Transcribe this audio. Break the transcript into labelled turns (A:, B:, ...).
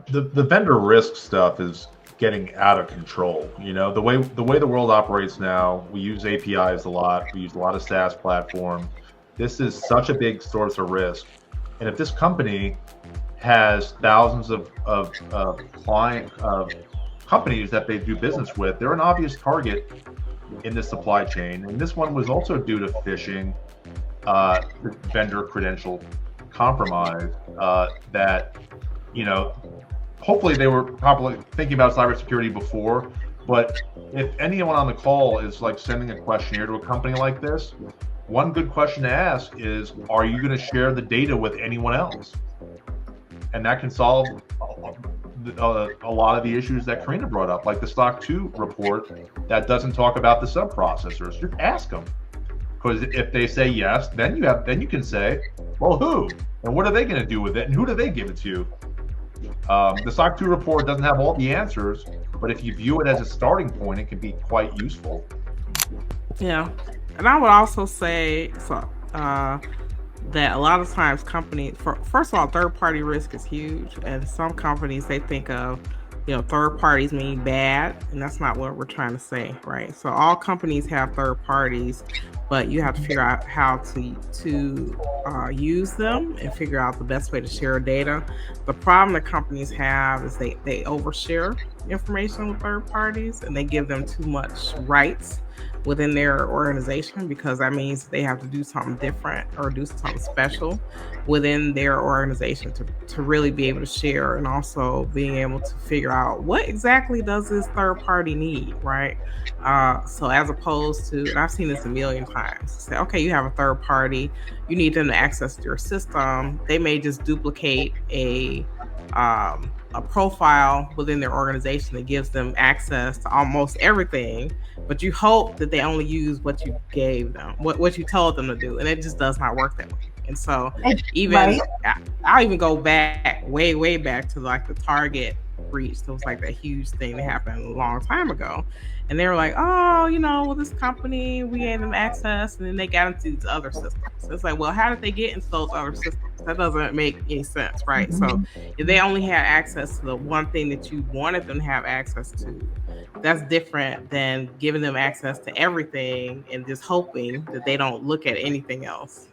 A: The vendor risk stuff is getting out of control. You know, the way the world operates now, we use APIs a lot. We use a lot of SaaS platforms. This is such a big source of risk. And if this company has thousands of client of companies that they do business with, they're an obvious target in the supply chain. And this one was also due to phishing, vendor credential compromise. That you know, hopefully they were probably thinking about cybersecurity before. But if anyone on the call is like sending a questionnaire to a company like this, one good question to ask is, are you going to share the data with anyone else? And that can solve a lot of the issues that Karina brought up, like the SOC 2 report that doesn't talk about the sub-processors. Just ask them, because if they say yes, then you can say, well, who and what are they going to do with it, and who do they give it to? The SOC 2 report doesn't have all the answers, but if you view it as a starting point, it can be quite useful.
B: Yeah, and I would also say so. That a lot of times companies, first of all, third party risk is huge, and some companies they think of, third parties mean bad, and that's not what we're trying to say, right? So all companies have third parties, but you have to figure out how to use them and figure out the best way to share data. The problem that companies have is they overshare information with third parties, and they give them too much rights within their organization, because that means they have to do something different or do something special within their organization to really be able to share, and also being able to figure out what exactly does this third party need, right? So as opposed to, and I've seen this a million times, say, okay, you have a third party, you need them to access your system. They may just duplicate a profile within their organization that gives them access to almost everything, but you hope that they only use what you gave them, what you told them to do, and it just does not work that way. And so, even
C: Right.
B: I'll even go back way back to like the Target breach. That was like that huge thing that happened a long time ago, and they were like, oh, well, this company, we gave them access, and then they got into these other systems. So it's like, well, how did they get into those other systems? That doesn't make any sense, right? So if they only had access to the one thing that you wanted them to have access to, that's different than giving them access to everything and just hoping that they don't look at anything else.